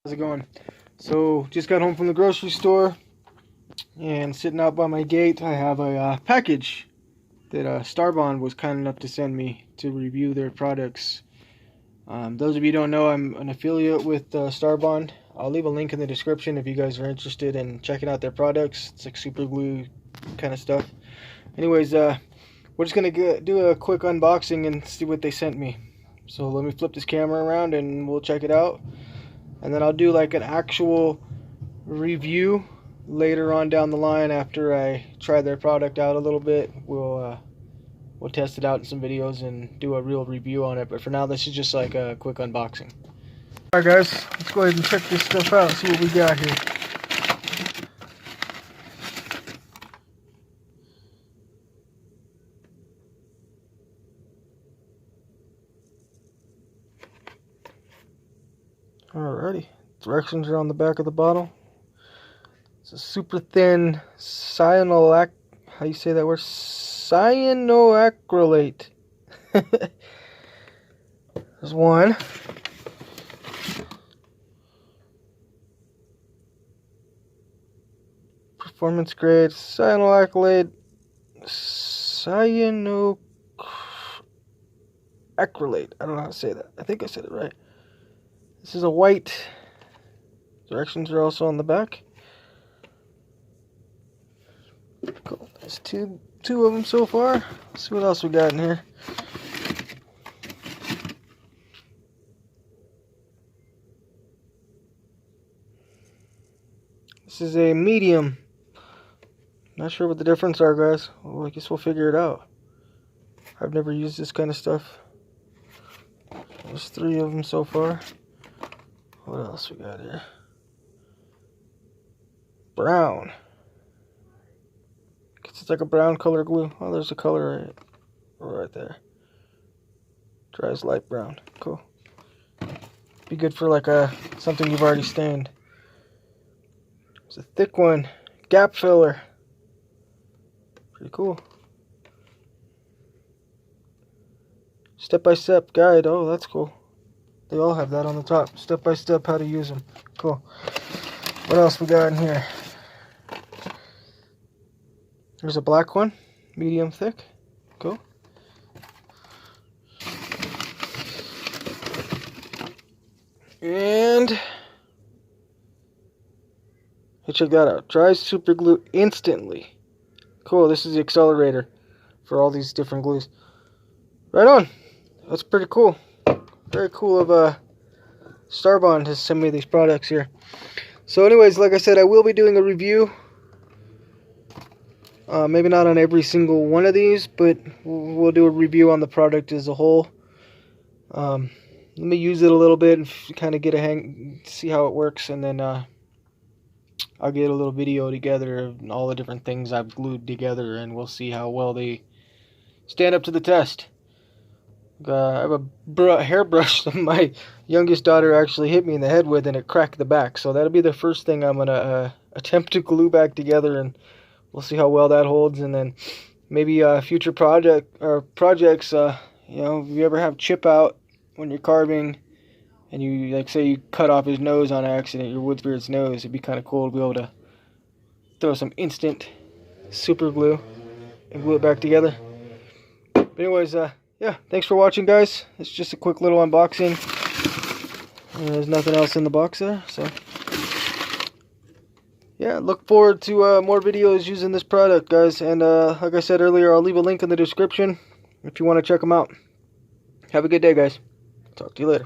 How's it going? So just got home from the grocery store, and sitting out by my gate I have a package that Starbond was kind enough to send me to review their products. Those of you who don't know, I'm an affiliate with Starbond. I'll leave a link in the description if you guys are interested in checking out their products. It's like super glue kind of stuff. Anyways, we're just gonna do a quick unboxing and see what they sent me. So let me flip this camera around and we'll check it out. And then I'll do like an actual review later on down the line after I try their product out a little bit. We'll test it out in some videos and do a real review on it. But for now, this is just like a quick unboxing. Alright guys, let's go ahead and check this stuff out, see what we got here. Alrighty, directions are on the back of the bottle. It's a super thin cyanoacrylate. How you say that word? Cyanoacrylate. There's one. Performance grade cyanoacrylate. Cyanoacrylate. I don't know how to say that. I think I said it right. This is a white. Directions are also on the back. Cool. There's two of them so far. Let's see what else we got in here. This is a medium. Not sure what the difference are, guys. Well, I guess we'll figure it out. I've never used this kind of stuff. There's 3 of them so far. What else we got here? Brown. It's like a brown color glue. Oh, there's a color right there. Dries light brown. Cool. Be good for like something you've already stained. It's a thick one. Gap filler. Pretty cool. Step-by-step guide. Oh, that's cool. They all have that on the top. Step-by-step how to use them. Cool. What else we got in here? There's a black one. Medium thick. Cool. And hey, check that out. Dries super glue instantly. Cool. This is the accelerator for all these different glues. Right on. That's pretty cool. Very cool of Starbond has sent me these products here. So anyways, like I said, I will be doing a review. Maybe not on every single one of these, but we'll do a review on the product as a whole. Let me use it a little bit and kind of get a hang, see how it works, and then I'll get a little video together of all the different things I've glued together, and we'll see how well they stand up to the test. I have a hairbrush that my youngest daughter actually hit me in the head with, and it cracked the back. So that'll be the first thing I'm gonna attempt to glue back together, and we'll see how well that holds. And then maybe future projects. You know, if you ever have chip out when you're carving, and you like say you cut off his nose on accident, your wood spirit's nose, it'd be kind of cool to be able to throw some instant super glue and glue it back together. But anyways, yeah, thanks for watching, guys. It's just a quick little unboxing. There's nothing else in the box there, so yeah, look forward to more videos using this product, guys. And like I said earlier, I'll leave a link in the description if you want to check them out. Have a good day, guys. Talk to you later.